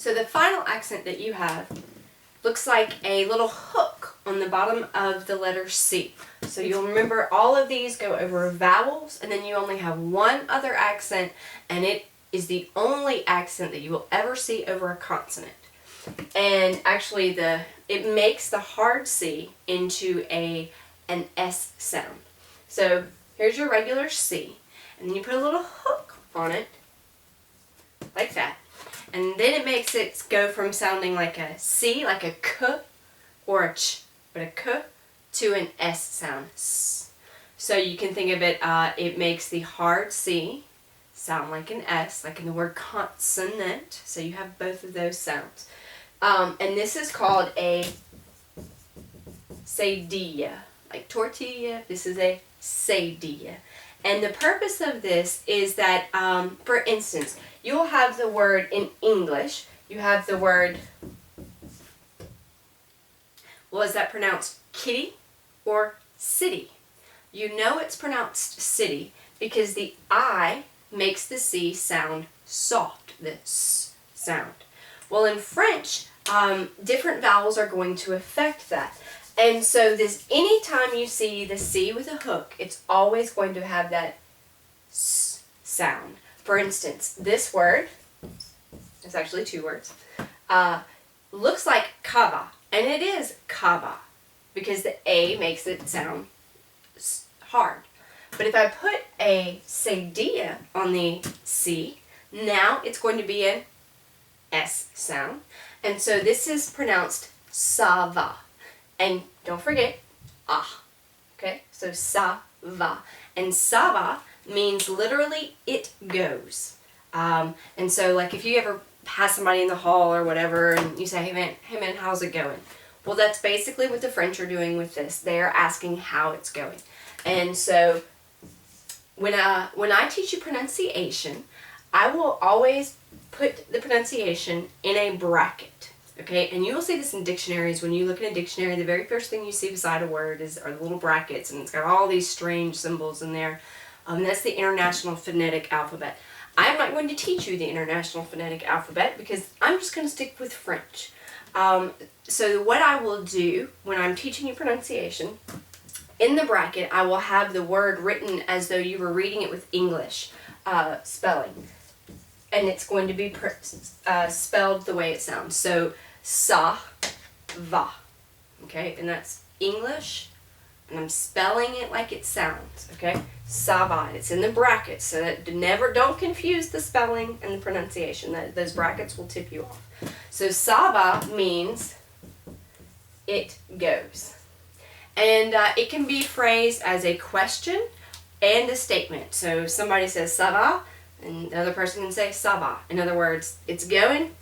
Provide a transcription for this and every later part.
So the final accent that you have looks like a little hook on the bottom of the letter C. So you'll remember all of these go over vowels, and then you only have one other accent, and it is the only accent that you will ever see over a consonant. And actually it makes the hard C into an S sound. So here's your regular C, and then you put a little hook on it, like that. And then it makes it go from sounding like a C, like a K, or a Ch, but a K, to an S sound. S. So you can think of it, it makes the hard C sound like an S, like in the word consonant. So you have both of those sounds. And this is called a cedilla, like tortilla. This is a cedilla. And the purpose of this is that, for instance, you'll have the word in English, you have the word, well, is that pronounced kitty or city? You know it's pronounced city because the I makes the C sound soft, the S sound. Well, in French, different vowels are going to affect that. And so anytime you see the C with a hook, it's always going to have that S sound. For instance, this word, it's actually two words, looks like kava, and it is kava because the A makes it sound hard. But if I put a cedilla on the C, now it's going to be an S sound. And so this is pronounced ça va. And don't forget, ah. Okay, so ça va. And ça va means literally it goes. And so like if you ever pass somebody in the hall or whatever and you say, hey man, how's it going? Well, that's basically what the French are doing with this. They're asking how it's going. And so when I teach you pronunciation, I will always put the pronunciation in a bracket. Okay, and you will see this in dictionaries. When you look in a dictionary, the very first thing you see beside a word are the little brackets, and it's got all these strange symbols in there. That's the International Phonetic Alphabet. I'm not going to teach you the International Phonetic Alphabet because I'm just going to stick with French. So what I will do when I'm teaching you pronunciation, in the bracket I will have the word written as though you were reading it with English spelling. And it's going to be spelled the way it sounds. So, ça va. Okay, and that's English, and I'm spelling it like it sounds. Okay, ça va. It's in the brackets, so that don't confuse the spelling and the pronunciation. Those brackets will tip you off. So, ça va means it goes. And it can be phrased as a question and a statement. So, if somebody says ça va, and the other person can say, ça va. In other words, it's going?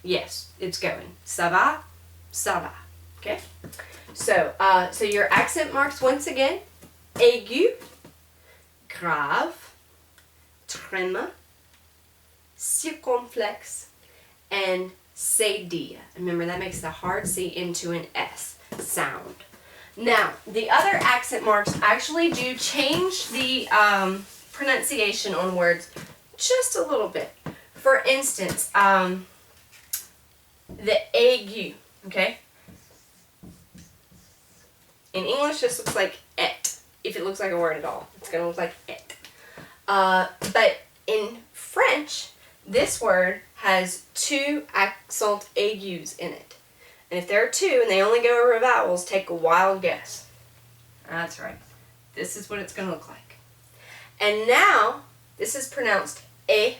Yes, it's going. Ça va? Ça va. Okay? So, so your accent marks once again, aigu, grave, treme, circonflexe, and cedilla. Remember, that makes the hard C into an S sound. Now, the other accent marks actually do change the pronunciation on words just a little bit. For instance, the aigu, okay? In English, this looks like et, if it looks like a word at all. It's going to look like et. But in French, this word has two accent aigus in it. And if there are two and they only go over vowels, take a wild guess. That's right. This is what it's going to look like. And now, this is pronounced et.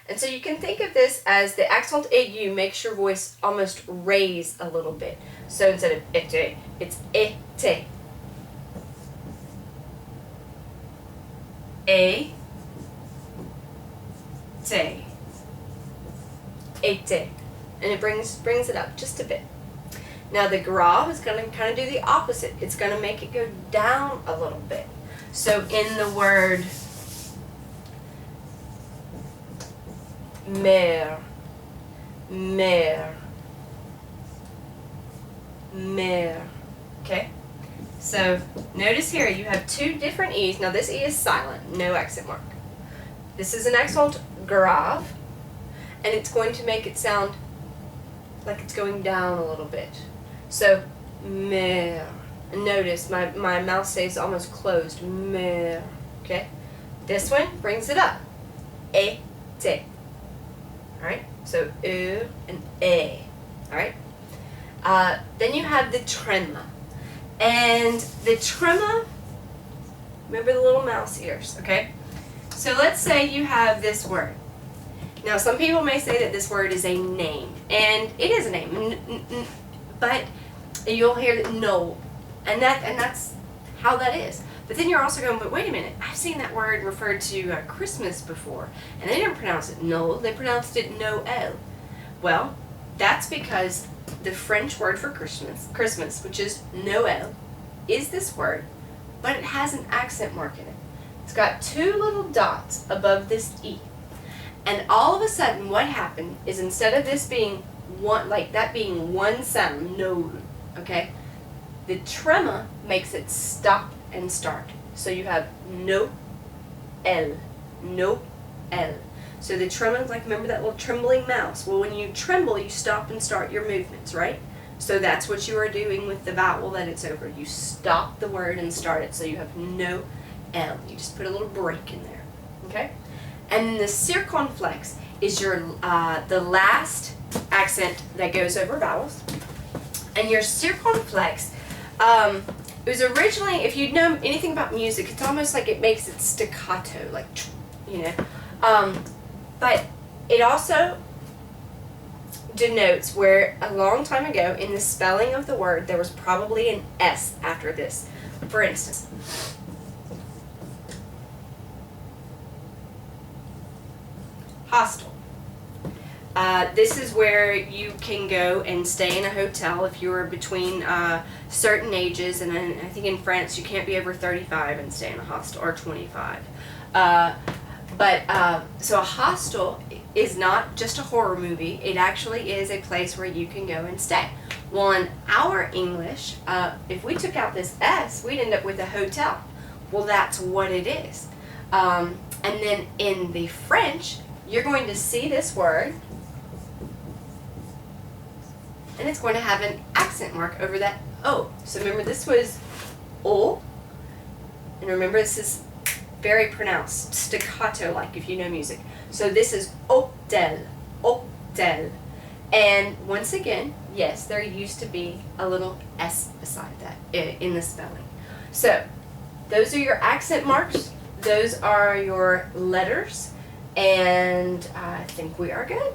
And so you can think of this as the accent aigu makes your voice almost raise a little bit. So instead of et, it's et. Et. And it brings it up just a bit. Now the grave is going to kind of do the opposite. It's going to make it go down a little bit. So in the word mère, okay? So notice here you have two different E's. Now this E is silent, no accent mark. This is an accent grave, and it's going to make it sound like it's going down a little bit. So, mer. Notice my mouth stays almost closed. Mer. Okay? This one brings it up. E, te. Alright? So, and e. Alright? Then you have the trema. And the trema, remember the little mouse ears, okay? So let's say you have this word. Now, some people may say that this word is a name, and it is a name, but you'll hear that no, and that's how that is. But then you're also going, but wait a minute, I've seen that word referred to Christmas before, and they didn't pronounce it no, they pronounced it Noel. Well, that's because the French word for Christmas, which is Noel, is this word, but it has an accent mark in it. It's got two little dots above this E. And all of a sudden, what happened is instead of this being one, like that being one sound, no, okay, the trema makes it stop and start. So you have no, L, no, L. So the trema, like remember that little trembling mouse? Well, when you tremble, you stop and start your movements, right? So that's what you are doing with the vowel that it's over. You stop the word and start it. So you have no, L. You just put a little break in there, okay? And the circumflex is your the last accent that goes over vowels. And your circumflex, it was originally, if you know anything about music, it's almost like it makes it staccato, like, you know. But it also denotes where a long time ago in the spelling of the word there was probably an S after this. For instance, hostel. This is where you can go and stay in a hotel if you're between certain ages, and I think in France you can't be over 35 and stay in a hostel, or 25. So a hostel is not just a horror movie, it actually is a place where you can go and stay. Well, in our English, if we took out this S, we'd end up with a hotel. Well, that's what it is. And then in the French, you're going to see this word, and it's going to have an accent mark over that O. So remember, this was O, and remember this is very pronounced, staccato-like if you know music. So this is hôtel, hôtel. And once again, yes, there used to be a little S beside that in the spelling. So those are your accent marks, those are your letters, and I think we are good.